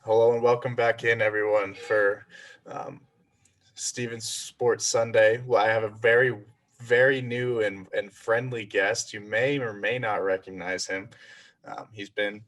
Hello and welcome back in, everyone, for um, Steven's Sports Sunday. Well, I have a very new and friendly guest. You may or may not recognize him. He's been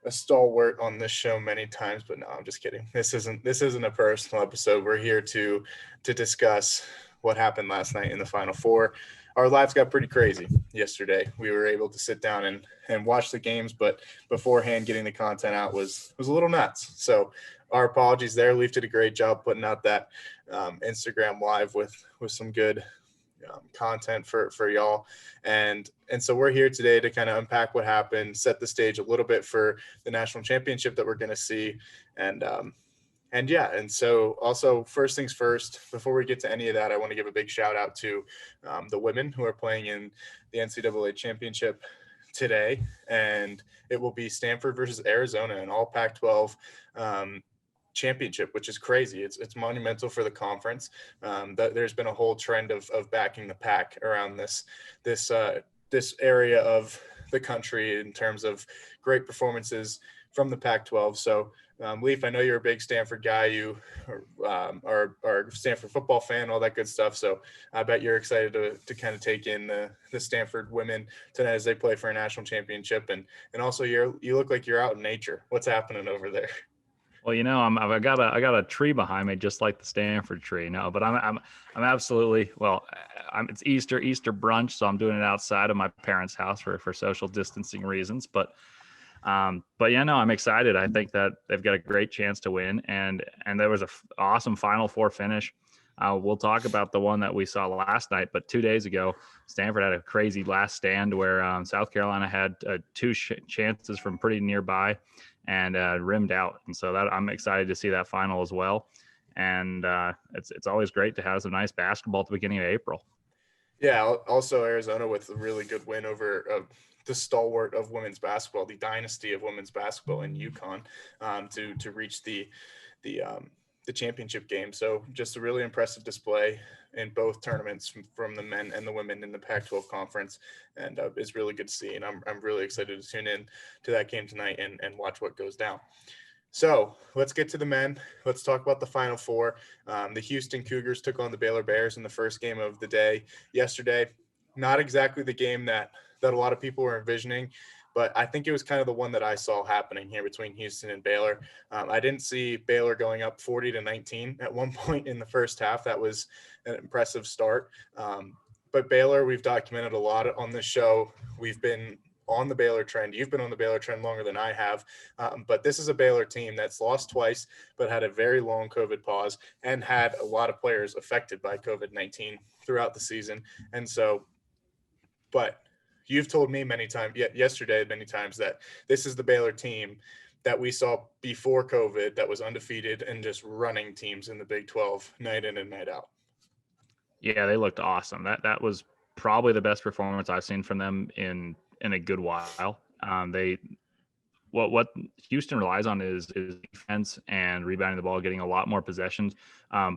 a stalwart on this show many times, but no, I'm just kidding. This isn't a personal episode. We're here to discuss what happened last night in the Final Four. Our lives got pretty crazy yesterday. We were able to sit down and watch the games, but beforehand, getting the content out was a little nuts. So our apologies there. Leaf did a great job putting out that Instagram live with some good content for y'all, and so we're here today to kind of unpack what happened, set the stage a little bit for the national championship that we're going to see, and and so also first things first, before we get to any of that, I want to give a big shout out to the women who are playing in the NCAA championship today, and it will be Stanford versus Arizona, an all Pac-12 championship, which is crazy. It's monumental for the conference. There's been a whole trend of backing the Pac around this area of the country in terms of great performances from the Pac-12. So, Leaf, I know you're a big Stanford guy. You are a Stanford football fan, all that good stuff. So I bet you're excited to kind of take in the Stanford women tonight as they play for a national championship. And also you look like you're out in nature. What's happening over there? Well, I got a tree behind me, just like the Stanford tree. No, but I'm absolutely well. It's Easter brunch, so I'm doing it outside of my parents' house for social distancing reasons. But yeah, no, I'm excited. I think that they've got a great chance to win, and there was a awesome Final Four finish. We'll talk about the one that we saw last night, but 2 days ago, Stanford had a crazy last stand where South Carolina had two chances from pretty nearby and rimmed out. And so that I'm excited to see that final as well. And it's always great to have some nice basketball at the beginning of April. Yeah, also Arizona with a really good win over the stalwart of women's basketball, the dynasty of women's basketball in UConn, to reach the championship game. So just a really impressive display in both tournaments from the men and the women in the Pac-12 conference, and it's really good to see. And I'm really excited to tune in to that game tonight and watch what goes down. So let's get to the men. Let's talk about the Final Four. The Houston Cougars took on the Baylor Bears in the first game of the day yesterday. Not exactly the game that a lot of people were envisioning, but I think it was kind of the one that I saw happening here between Houston and Baylor. I didn't see Baylor going up 40-19 at one point in the first half. That was an impressive start. But Baylor, we've documented a lot on this show. We've been on the Baylor trend. You've been on the Baylor trend longer than I have. But this is a Baylor team that's lost twice, but had a very long COVID pause and had a lot of players affected by COVID-19 throughout the season. And so, but you've told me many times, yesterday, many times, that this is the Baylor team that we saw before COVID that was undefeated and just running teams in the Big 12 night in and night out. Yeah, they looked awesome. That was probably the best performance I've seen from them in a good while. They what Houston relies on is defense and rebounding the ball, getting a lot more possessions.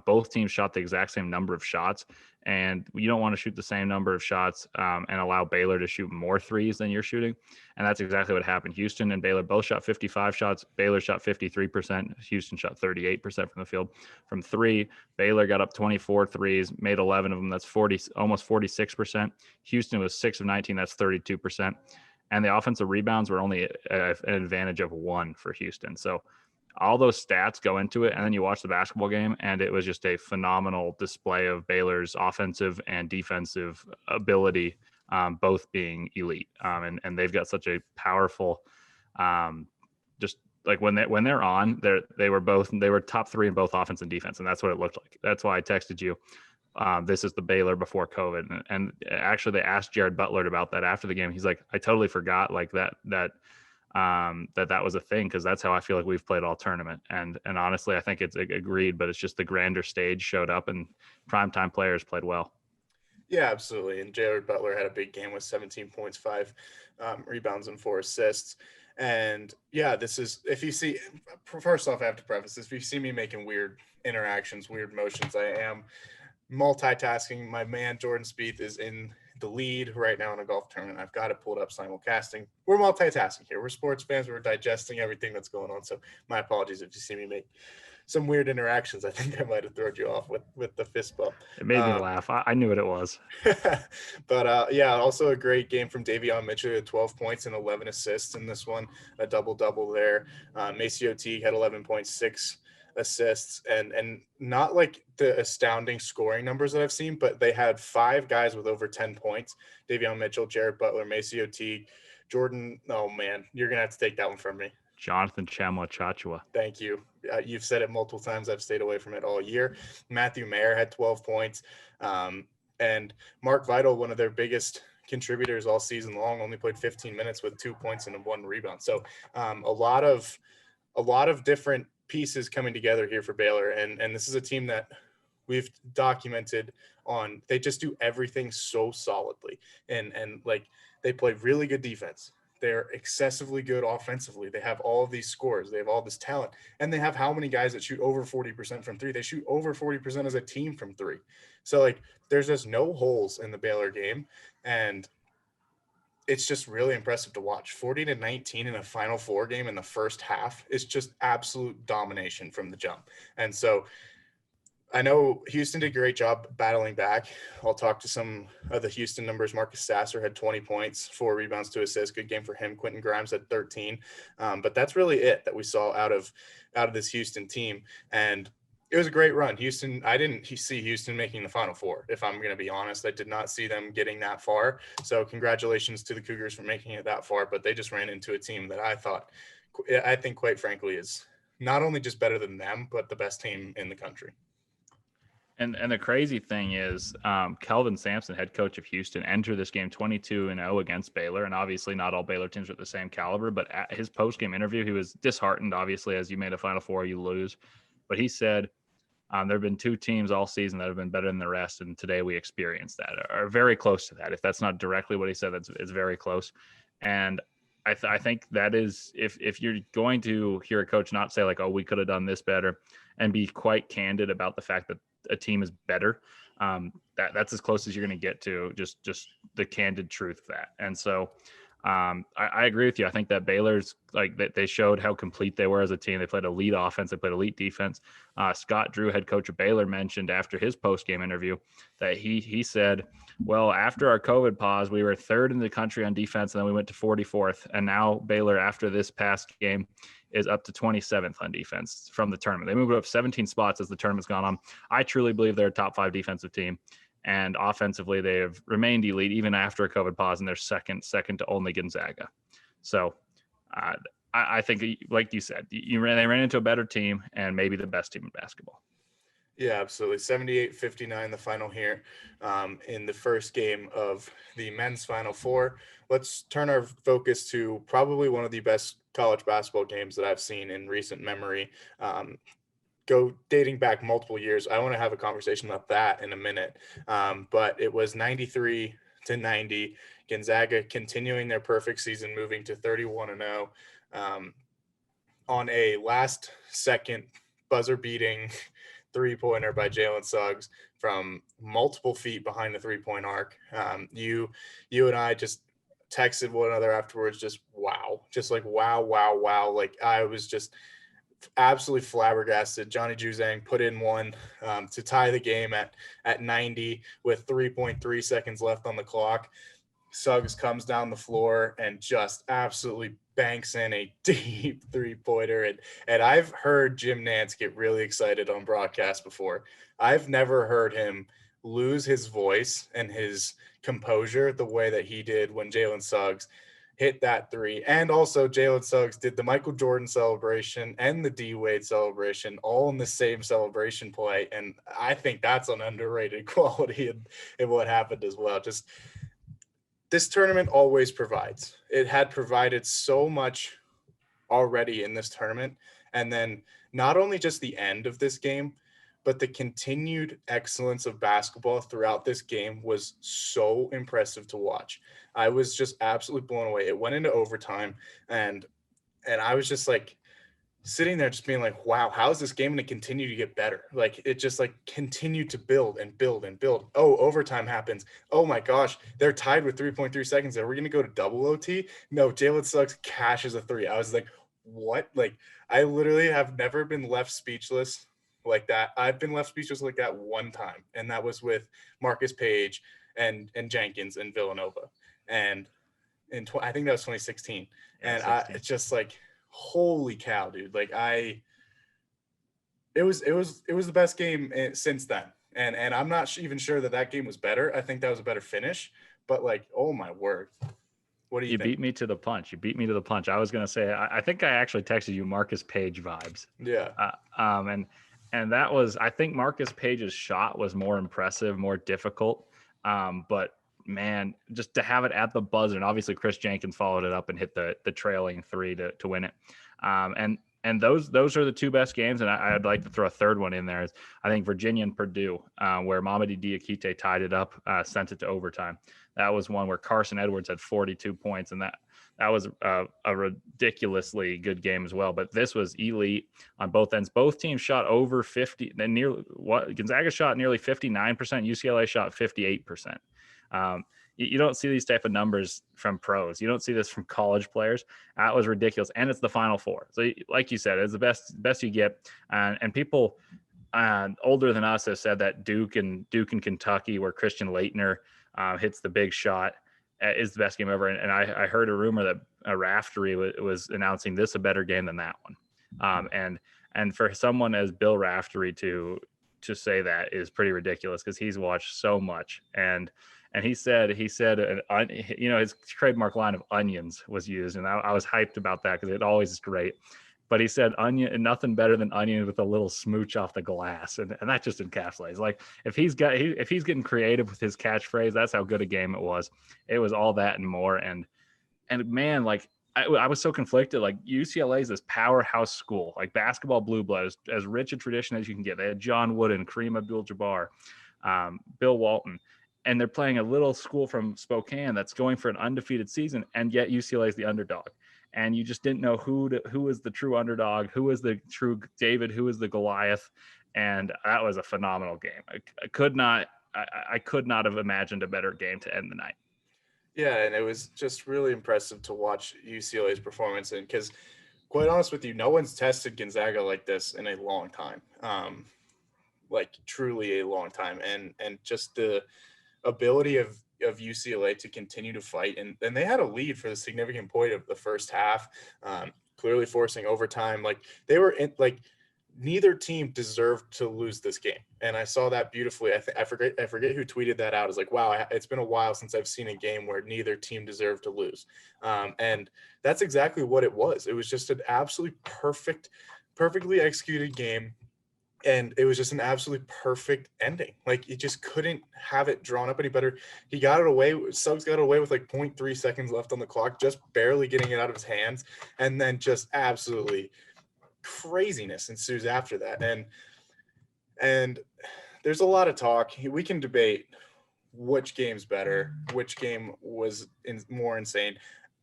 Both teams shot the exact same number of shots, and you don't want to shoot the same number of shots and allow Baylor to shoot more threes than you're shooting. And that's exactly what happened. Houston and Baylor both shot 55 shots. Baylor shot 53%. Houston shot 38% from the field. From three, Baylor got up 24 threes, made 11 of them. That's almost 46%. Houston was 6 of 19. That's 32%. And the offensive rebounds were only an advantage of one for Houston. So all those stats go into it. And then you watch the basketball game, and it was just a phenomenal display of Baylor's offensive and defensive ability, both being elite. And they've got such a powerful, just like when they're on, they were top three in both offense and defense. And that's what it looked like. That's why I texted you. This is the Baylor before COVID. And actually they asked Jared Butler about that after the game. He's like, I totally forgot like that was a thing, because that's how I feel like we've played all tournament. And honestly, I think it's agreed, but it's just the grander stage showed up and primetime players played well. Yeah, absolutely. And Jared Butler had a big game with 17 points, 5 rebounds, and 4 assists. And yeah, this is, if you see, first off, I have to preface this. If you see me making weird interactions, weird motions, I am multitasking. My man Jordan Spieth is in the lead right now in a golf tournament. I've got it pulled up simulcasting. We're multitasking here. We're sports fans. We're digesting everything that's going on. So my apologies if you see me make some weird interactions. I think I might have thrown you off with the fist bump. It made me laugh. I knew what it was. But yeah, also a great game from Davion Mitchell. He had 12 points and 11 assists in this one, a double-double there. Maceo Teague had 11.6 assists, and not like the astounding scoring numbers that I've seen, but they had 5 guys with over 10 points. Davion Mitchell, Jared Butler, Maceo Teague, Jordan. Oh, man, you're going to have to take that one from me. Jonathan Chamwa Chachua. Thank you. You've said it multiple times. I've stayed away from it all year. Matthew Mayer had 12 points. And Mark Vital, one of their biggest contributors all season long, only played 15 minutes with 2 points and 1 rebound. So a lot of different pieces coming together here for Baylor. And this is a team that we've documented on. They just do everything so solidly. And like they play really good defense. They're excessively good offensively. They have all of these scores. They have all this talent. And they have how many guys that shoot over 40% from 3? They shoot over 40% as a team from 3. So, like, there's just no holes in the Baylor game. And it's just really impressive to watch. 40-19 in a Final Four game in the first half is just absolute domination from the jump. And so I know Houston did a great job battling back. I'll talk to some of the Houston numbers. Marcus Sasser had 20 points, 4 rebounds, 2 assists. Good game for him. Quentin Grimes had 13. But that's really it that we saw out of this Houston team. And it was a great run. Houston, I didn't see Houston making the Final Four, if I'm going to be honest. I did not see them getting that far. So congratulations to the Cougars for making it that far. But they just ran into a team that I think, quite frankly, is not only just better than them, but the best team in the country. And the crazy thing is, Kelvin Sampson, head coach of Houston, entered this game 22-0 against Baylor. And obviously not all Baylor teams are at the same caliber, but at his post-game interview, he was disheartened, obviously, as you made a Final Four, you lose. But he said, there have been 2 teams all season that have been better than the rest, and today we experienced that, or very close to that. If that's not directly what he said, it's very close. And I think that is, if you're going to hear a coach not say like, oh, we could have done this better, and be quite candid about the fact that a team is better, that's as close as you're going to get to just the candid truth of that. And so I agree with you. I think that Baylor's like that they showed how complete they were as a team. They played elite offense. They played elite defense. Scott Drew, head coach of Baylor, mentioned after his post-game interview that he said, well, after our COVID pause, we were 3rd in the country on defense, and then we went to 44th. And now Baylor, after this past game, is up to 27th on defense from the tournament. They moved up 17 spots as the tournament's gone on. I truly believe they're a top 5 defensive team. And offensively, they have remained elite even after a COVID pause, and they're second to only Gonzaga. So I think, like you said, they ran into a better team and maybe the best team in basketball. Yeah, absolutely. 78-59, the final here in the first game of the men's Final Four. Let's turn our focus to probably one of the best college basketball games that I've seen in recent memory. Go dating back multiple years. I want to have a conversation about that in a minute. But it was 93-90. Gonzaga continuing their perfect season, moving to 31-0 on a last-second buzzer-beating three-pointer by Jalen Suggs from multiple feet behind the three-point arc. You and I just texted one another afterwards, just wow. Just like wow. Like I was just absolutely flabbergasted. Johnny Juzang put in one to tie the game at 90 with 3.3 seconds left on the clock. Suggs comes down the floor and just absolutely banks in a deep three-pointer. And I've heard Jim Nance get really excited on broadcast before. I've never heard him lose his voice and his composure the way that he did when Jalen Suggs hit that 3. And also Jalen Suggs did the Michael Jordan celebration and the D-Wade celebration all in the same celebration play. And I think that's an underrated quality in what happened as well. Just this tournament always provides. It had provided so much already in this tournament. And then not only just the end of this game, but the continued excellence of basketball throughout this game was so impressive to watch. I was just absolutely blown away. It went into overtime, and I was just like, sitting there just being like, wow, how is this game going to continue to get better? Like, it just like continued to build and build and build. Oh, overtime happens. Oh my gosh, they're tied with 3.3 seconds. Are we going to go to double OT? No, Jalen Suggs cashes a three. I was like, what? Like, I literally have never been left speechless like that. I've been left speechless like that one time, and that was with Marcus Page and Jenkins and Villanova. And I think that was 2016. Yeah, And 16. it's just like, holy cow, dude. Like it was the best game since then. And I'm not even sure that game was better. I think that was a better finish, but like, oh my word. What do you You think? beat me to the punch. You beat me to the punch. I was going to say, I think I actually texted you Marcus Page vibes. Yeah. And that was, I think Marcus Page's shot was more impressive, more difficult. But man, just to have it at the buzzer, and obviously Chris Jenkins followed it up and hit the trailing three to win it. And those are the two best games. And I'd like to throw a third one in there. I think Virginia and Purdue, where Mamadi Diakite tied it up, sent it to overtime. That was one where Carson Edwards had 42 points, and that was a ridiculously good game as well. But this was elite on both ends. Both teams shot over 50. Gonzaga shot nearly 59%. UCLA shot 58%. You don't see these type of numbers from pros. You don't see this from college players. That was ridiculous, and it's the Final Four. So, like you said, it's the best you get. And people older than us have said that Duke and Kentucky, where Christian Laettner hits the big shot, is the best game ever. And I heard a rumor that Raftery was announcing this a better game than that one. And for someone as Bill Raftery to say that is pretty ridiculous, because he's watched so much. And he said, his trademark line of onions was used. And I was hyped about that because it always is great. But he said onion, and nothing better than onion with a little smooch off the glass. And that just encapsulates. Like, if he's getting creative with his catchphrase, that's how good a game it was. It was all that and more. And man, like, I was so conflicted. Like, UCLA is this powerhouse school, like basketball blue blood, as rich a tradition as you can get. They had John Wooden, Kareem Abdul-Jabbar, Bill Walton, and they're playing a little school from Spokane that's going for an undefeated season, and yet UCLA is the underdog. And you just didn't know who was the true underdog, who was the true David, who was the Goliath. And that was a phenomenal game. I could not have imagined a better game to end the night. Yeah, and it was just really impressive to watch UCLA's performance. And because, quite honest with you, no one's tested Gonzaga like this in a long time, like truly a long time. And just the ability of UCLA to continue to fight. And they had a lead for the significant point of the first half, clearly forcing overtime. Like, they were in, like, neither team deserved to lose this game. And I saw that beautifully. I forget who tweeted that out. It's like, wow, it's been a while since I've seen a game where neither team deserved to lose. And that's exactly what it was. It was just an absolutely perfectly executed game. And it was just an absolutely perfect ending. Like, you just couldn't have it drawn up any better. He got it away. Suggs got it away with like 0.3 seconds left on the clock, just barely getting it out of his hands. And then just absolutely craziness ensues after that. And there's a lot of talk. We can debate which game's better, which game was more insane.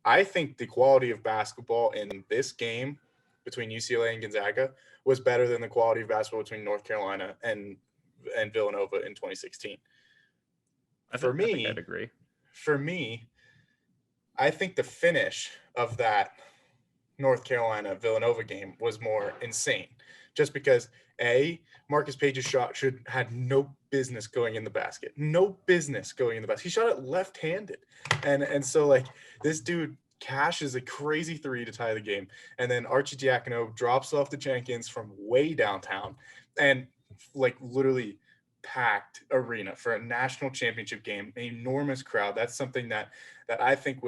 I think the quality of basketball in this game between UCLA and Gonzaga was better than the quality of basketball between North Carolina and Villanova in 2016. I think I'd agree. For me, I think the finish of that North Carolina Villanova game was more insane, just because Marcus Page's shot had no business going in the basket. No business going in the basket. He shot it left-handed. And so, like, this dude cashes a crazy three to tie the game. And then Arcidiacono drops off to Jenkins from way downtown, and like literally packed arena for a national championship game, an enormous crowd. That's something that I think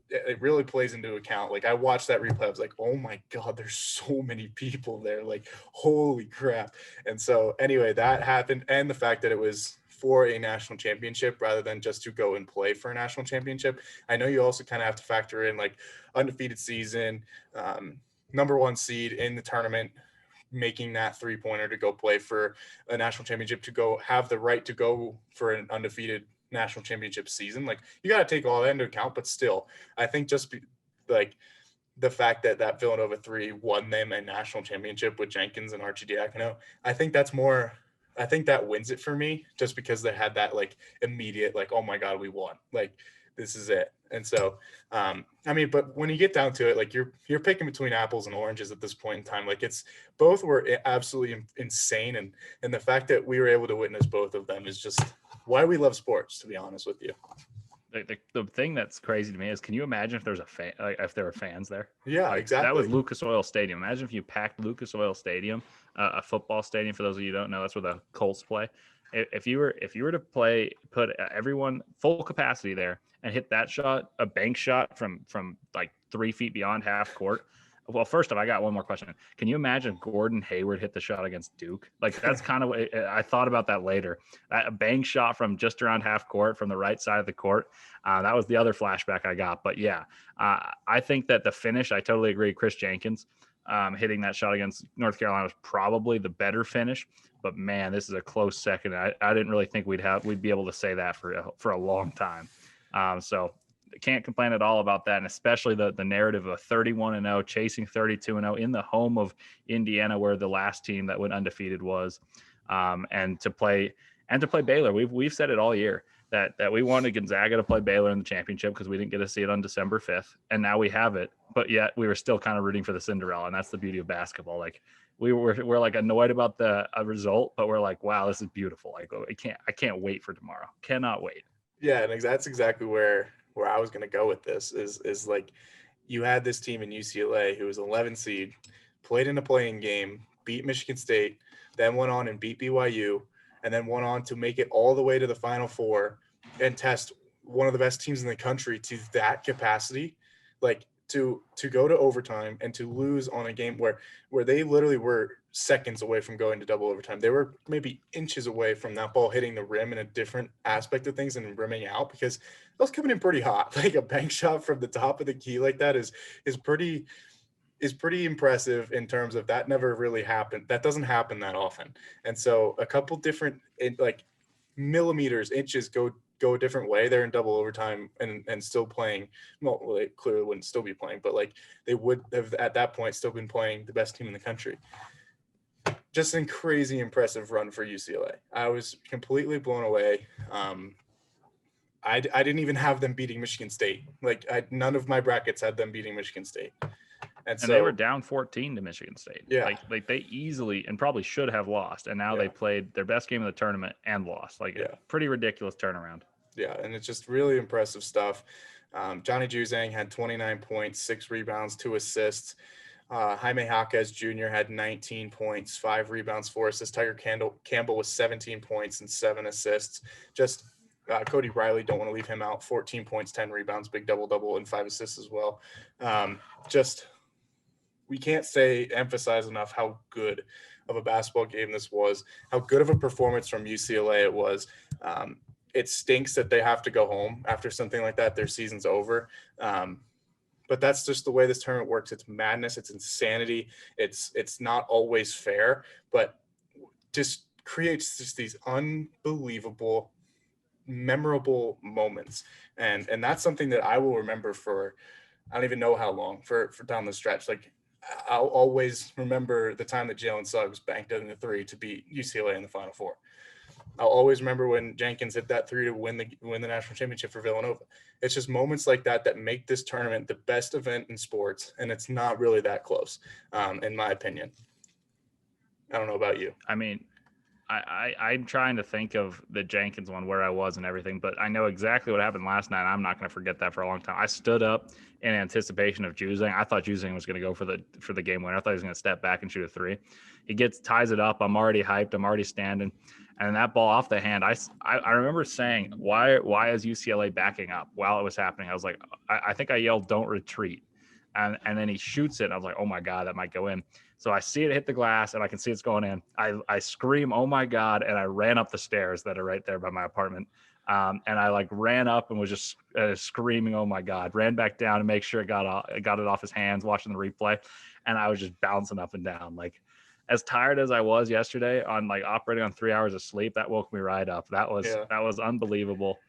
it really plays into account. Like, I watched that replay, I was like, oh my God, there's so many people there. Like, holy crap. And so anyway, that happened. And the fact that it was for a national championship rather than just to go and play for a national championship. I know you also kind of have to factor in like undefeated season, number one seed in the tournament, making that 3-pointer to go play for a national championship, to go have the right to go for an undefeated national championship season. Like, you got to take all that into account, but still, I think just like the fact that that Villanova 3 won them a national championship with Jenkins and Archidiakono, I think that's more. I think that wins it for me, just because they had that like immediate like, oh my god, we won, like this is it. And so, I mean, but when you get down to it, like you're picking between apples and oranges at this point in time. Like it's both were absolutely insane, and the fact that we were able to witness both of them is just why we love sports, to be honest with you. The thing that's crazy to me is, can you imagine if there's a fan, like if there were fans there? Yeah, Like exactly. that was Lucas Oil Stadium. Imagine if you packed Lucas Oil Stadium, a football stadium. For those of you who don't know, that's where the Colts play. If you were to put everyone full capacity there and hit that shot, a bank shot from like 3 feet beyond half court. Well, first off, I got one more question. Can you imagine if Gordon Hayward hit the shot against Duke? Like that's kind of I thought about that later. A bank shot from just around half court from the right side of the court. That was the other flashback I got. But yeah, I think that the finish, I totally agree. Chris Jenkins hitting that shot against North Carolina was probably the better finish. But man, this is a close second. I didn't really think we'd be able to say that for a long time. So can't complain at all about that, and especially the narrative of 31-0 chasing 32-0 in the home of Indiana, where the last team that went undefeated was, and to play Baylor. We've said it all year that we wanted Gonzaga to play Baylor in the championship because we didn't get to see it on December 5th, and now we have it. But yet we were still kind of rooting for the Cinderella, and that's the beauty of basketball. Like we're like annoyed about the result, but we're like, wow, this is beautiful. Like I can't wait for tomorrow. Cannot wait. Yeah, and that's exactly where I was going to go with this is like you had this team in UCLA who was 11 seed, played in a playing game, beat Michigan State, then went on and beat BYU, and then went on to make it all the way to the Final Four and test one of the best teams in the country to that capacity. Like to go to overtime and to lose on a game where they literally were seconds away from going to double overtime. They were maybe inches away from that ball hitting the rim in a different aspect of things and rimming out, because that was coming in pretty hot. Like a bank shot from the top of the key like that is pretty impressive in terms of that never really happened. That doesn't happen that often. And so a couple different like millimeters, inches go a different way. They're in double overtime and still playing. Well, they clearly wouldn't still be playing, but like they would have at that point still been playing the best team in the country. Just a crazy impressive run for UCLA. I was completely blown away. I didn't even have them beating Michigan State. Like none of my brackets had them beating Michigan State. And so they were down 14 to Michigan State. Yeah. Like they easily and probably should have lost. And now they played their best game of the tournament and lost. Like a pretty ridiculous turnaround. Yeah. And it's just really impressive stuff. Johnny Juzang had 29 points, 6 rebounds, 2 assists. Jaime Jaquez Jr. had 19 points, 5 rebounds, 4 assists. Tiger Campbell was 17 points and 7 assists. Just Cody Riley, don't want to leave him out. 14 points, 10 rebounds, big double, and 5 assists as well. We can't emphasize enough how good of a basketball game this was, how good of a performance from UCLA it was. It stinks that they have to go home after something like that. Their season's over. But that's just the way this tournament works. It's madness. It's insanity. It's not always fair, but just creates just these unbelievable, memorable moments. And that's something that I will remember for, I don't even know how long, for down the stretch. Like I'll always remember the time that Jalen Suggs banked in the 3 to beat UCLA in the Final Four. I'll always remember when Jenkins hit that 3 to win the national championship for Villanova. It's just moments like that that make this tournament the best event in sports, and it's not really that close, in my opinion. I don't know about you. I mean, I'm trying to think of the Jenkins one, where I was and everything, but I know exactly what happened last night. I'm not going to forget that for a long time. I stood up in anticipation of Juzang. I thought Juzang was going to go for the game winner. I thought he was going to step back and shoot a 3. He ties it up. I'm already hyped. I'm already standing. And that ball off the hand, I remember saying, why is UCLA backing up while it was happening? I was like, I think I yelled, "Don't retreat." And then he shoots it. And I was like, oh my God, that might go in. So I see it hit the glass and I can see it's going in. I scream, "Oh my God." And I ran up the stairs that are right there by my apartment. And I like ran up and was just screaming, "Oh my God." Ran back down to make sure it got it off his hands, watching the replay. And I was just bouncing up and down. Like, as tired as I was yesterday on like operating on 3 hours of sleep, that woke me right up. That was unbelievable.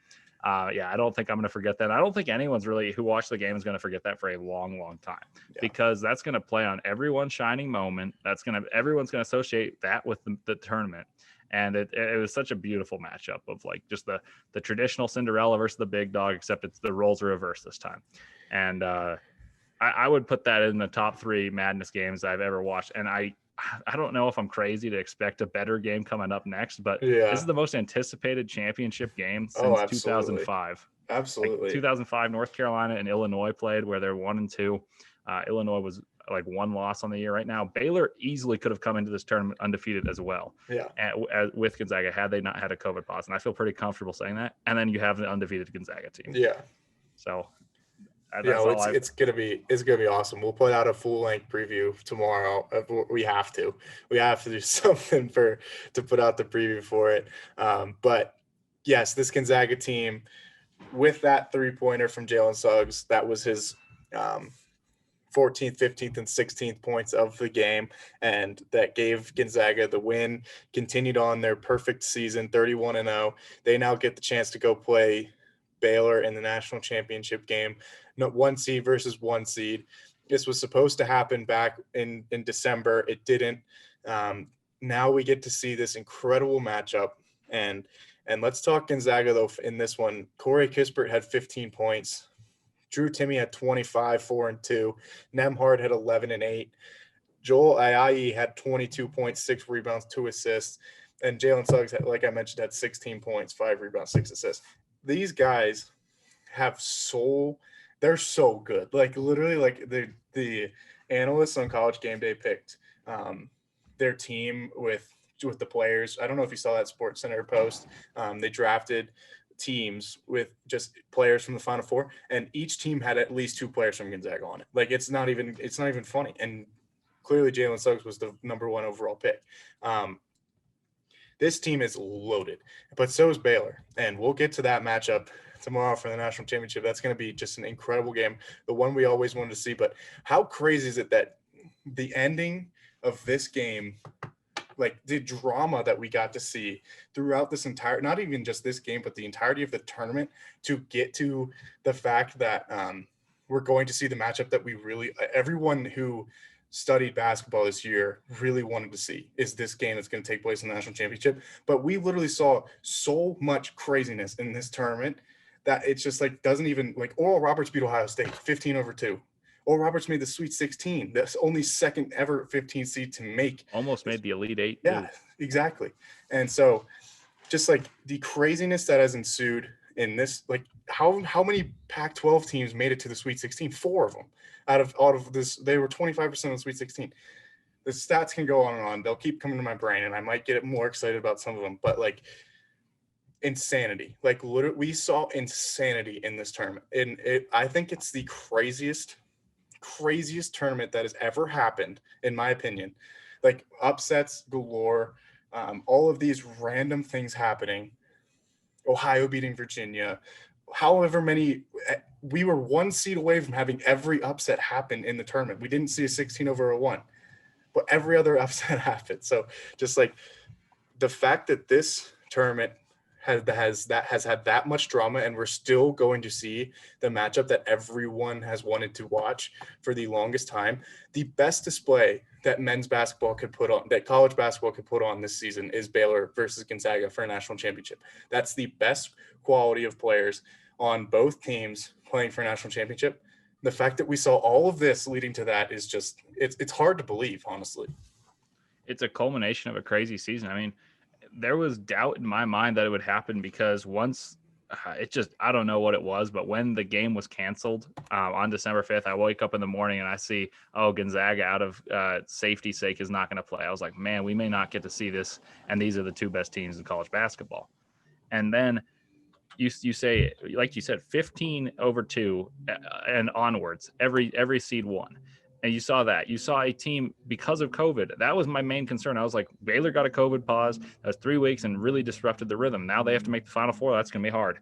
Yeah, I don't think I'm going to forget that. I don't think anyone's really who watched the game is going to forget that for a long, long time, because that's going to play on everyone's shining moment. Everyone's going to associate that with the tournament. And it was such a beautiful matchup of like just the traditional Cinderella versus the big dog, except the roles are reversed this time. And I would put that in the top 3 Madness games I've ever watched. And I don't know if I'm crazy to expect a better game coming up next, but this is the most anticipated championship game since 2005. Absolutely. Like 2005, North Carolina and Illinois played, where they're 1-2. Illinois was like 1 loss on the year right now. Baylor easily could have come into this tournament undefeated as well. Yeah. With Gonzaga, had they not had a COVID pause. And I feel pretty comfortable saying that. And then you have an undefeated Gonzaga team. Yeah. So it's gonna be awesome. We'll put out a full-length preview tomorrow. We have to do something to put out the preview for it. But yes, this Gonzaga team, with that 3-pointer from Jalen Suggs, that was his 14th, 15th, and 16th points of the game, and that gave Gonzaga the win. Continued on their perfect season, 31-0. They now get the chance to go play Baylor in the national championship game, 1 seed versus 1 seed. This was supposed to happen back in December. It didn't. Now we get to see this incredible matchup. And let's talk Gonzaga, though, in this one. Corey Kispert had 15 points. Drew Timme had 25, 4 and 2. Nemhard had 11 and 8. Joel Ayayi had 22 points, 6 rebounds, 2 assists. And Jalen Suggs, like I mentioned, had 16 points, 5 rebounds, 6 assists. These guys they're so good. Like literally, like the analysts on College Game Day picked their team with the players. I don't know if you saw that Sports Center post. They drafted teams with just players from the Final Four, and each team had at least 2 players from Gonzaga on it. Like it's not even funny. And clearly Jalen Suggs was the number 1 overall pick. This team is loaded, but so is Baylor. And we'll get to that matchup tomorrow for the national championship. That's going to be just an incredible game, the one we always wanted to see. But how crazy is it that the ending of this game, like the drama that we got to see throughout this entire, not even just this game, but the entirety of the tournament, to get to the fact that we're going to see the matchup that everyone who studied basketball this year really wanted to see, is this game that's going to take place in the national championship. But we literally saw so much craziness in this tournament that it's just like doesn't even, like Oral Roberts beat Ohio State 15-2. Oral Roberts made the Sweet 16. That's only second ever 15 seed to make. Almost made the Elite 8. Yeah, exactly. And so just like the craziness that has ensued in this, like how many Pac-12 teams made it to the Sweet 16? 4 of them. Out of this, they were 25% of the Sweet 16. The stats can go on and on. They'll keep coming to my brain, and I might get more excited about some of them. But like insanity, like literally, we saw insanity in this tournament, and I think it's the craziest tournament that has ever happened, in my opinion. Like upsets galore, all of these random things happening. Ohio beating Virginia. However many, we were 1 seed away from having every upset happen in the tournament. We didn't see a 16-1, but every other upset happened. So just like the fact that this tournament has had that much drama, and we're still going to see the matchup that everyone has wanted to watch for the longest time. The best display that men's basketball could put on, that college basketball could put on this season, is Baylor versus Gonzaga for a national championship. That's the best quality of players on both teams playing for a national championship. The fact that we saw all of this leading to that is just, it's hard to believe, honestly. It's a culmination of a crazy season. I mean, there was doubt in my mind that it would happen, because once I don't know what it was, but when the game was canceled on December 5th, I wake up in the morning and I see, Gonzaga out of safety's sake is not going to play. I was like, man, we may not get to see this. And these are the 2 best teams in college basketball. And then you say, like you said, 15-2 and onwards, every seed won. And you saw that. You saw a team, because of COVID, that was my main concern. I was like, Baylor got a COVID pause. That was 3 weeks and really disrupted the rhythm. Now they have to make the Final Four. That's going to be hard.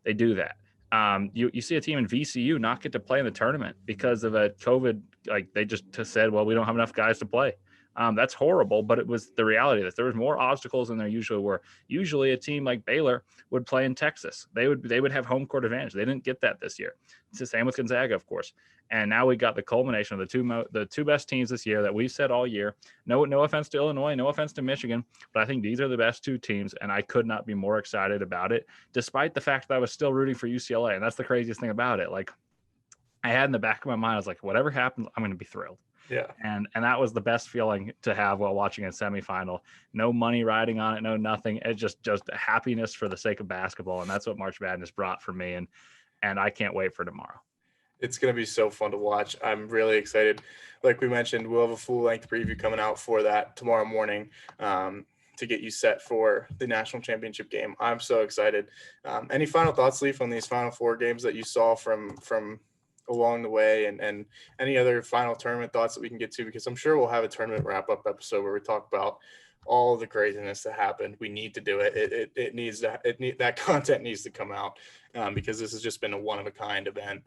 They do that. You see a team in VCU not get to play in the tournament because of a COVID. Like they just said, well, we don't have enough guys to play. That's horrible, but it was the reality that there was more obstacles than there usually were. Usually a team like Baylor would play in Texas. They would have home court advantage. They didn't get that this year. It's the same with Gonzaga, of course. And now we got the culmination of the two best teams this year that we've said all year. No offense to Illinois, no offense to Michigan, but I think these are the best two teams, and I could not be more excited about it, despite the fact that I was still rooting for UCLA. And that's the craziest thing about it. Like, I had in the back of my mind, I was like, whatever happens, I'm going to be thrilled. Yeah. And that was the best feeling to have while watching a semifinal. No money riding on it, no nothing. It's just happiness for the sake of basketball, and that's what March Madness brought for me. And I can't wait for tomorrow. It's going to be so fun to watch. I'm really excited. Like we mentioned, we'll have a full-length preview coming out for that tomorrow morning to get you set for the national championship game. I'm so excited. Any final thoughts, Leif, on these Final Four games that you saw from along the way, and any other final tournament thoughts that we can get to? Because I'm sure we'll have a tournament wrap-up episode where we talk about all the craziness that happened. We need to do it. That content needs to come out because this has just been a one-of-a-kind event.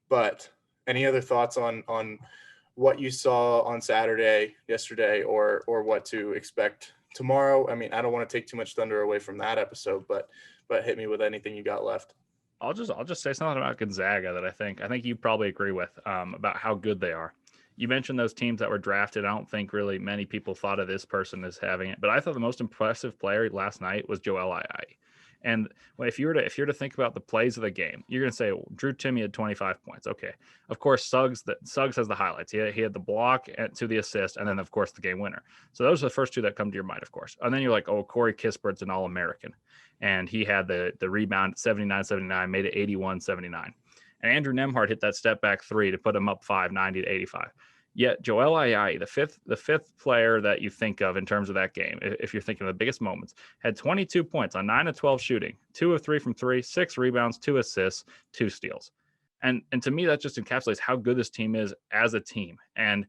But any other thoughts on what you saw on yesterday, or what to expect tomorrow? I mean, I don't want to take too much thunder away from that episode, but hit me with anything you got left. I'll just say something about Gonzaga that I think you probably agree with about how good they are. You mentioned those teams that were drafted. I don't think really many people thought of this person as having it, but I thought the most impressive player last night was Joel Ayayi. And if you were to think about the plays of the game, you're going to say Drew Timme had 25 points. Okay, of course Suggs has the highlights. He had the block to the assist, and then of course the game winner. So those are the first two that come to your mind, of course. And then you're like, oh, Corey Kispert's an All-American, and he had the rebound 79-79, made it 81-79. And Andrew Nembhard hit that step back three to put him up 90 to 85. Yet Joel Ayayi, the fifth player that you think of in terms of that game, if you're thinking of the biggest moments, had 22 points on 9 of 12 shooting, 2 of 3 from 3, 6 rebounds, 2 assists, 2 steals. And to me, that just encapsulates how good this team is as a team. And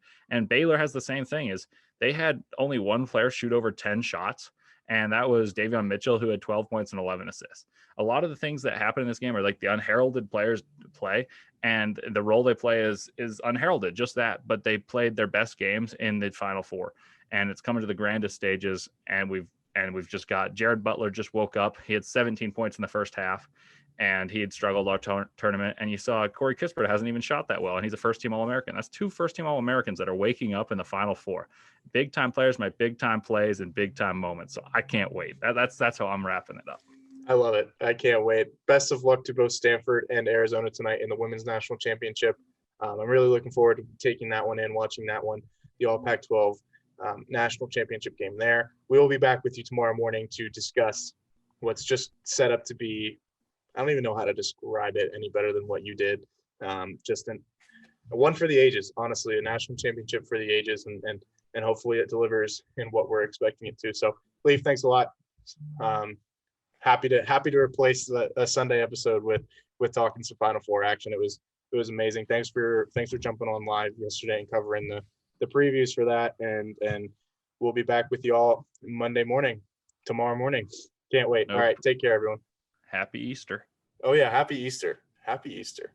Baylor has the same thing. Is they had only one player shoot over 10 shots, and that was Davion Mitchell, who had 12 points and 11 assists. A lot of the things that happen in this game are like the unheralded players play, and the role they play is unheralded, just that. But they played their best games in the Final Four, and it's coming to the grandest stages. And we've just got Jared Butler just woke up. He had 17 points in the first half, and he had struggled all tournament. And you saw Corey Kispert hasn't even shot that well, and he's a first-team All-American. That's 2 first-team All-Americans that are waking up in the Final Four. Big-time players make big-time plays and big-time moments. So I can't wait. That's how I'm wrapping it up. I love it. I can't wait. Best of luck to both Stanford and Arizona tonight in the Women's National Championship. I'm really looking forward to taking that one in, watching that one, the All Pac-12 National Championship game there. We will be back with you tomorrow morning to discuss what's just set up to be, I don't even know how to describe it any better than what you did. Just a one for the ages, honestly, a national championship for the ages, and hopefully it delivers in what we're expecting it to. So, Leif, thanks a lot. Happy to replace a Sunday episode with talking some Final Four action. It was amazing. Thanks for jumping on live yesterday and covering the previews for that. And we'll be back with you all tomorrow morning. Can't wait. All right, take care, everyone. Happy Easter. Oh yeah, happy Easter. Happy Easter.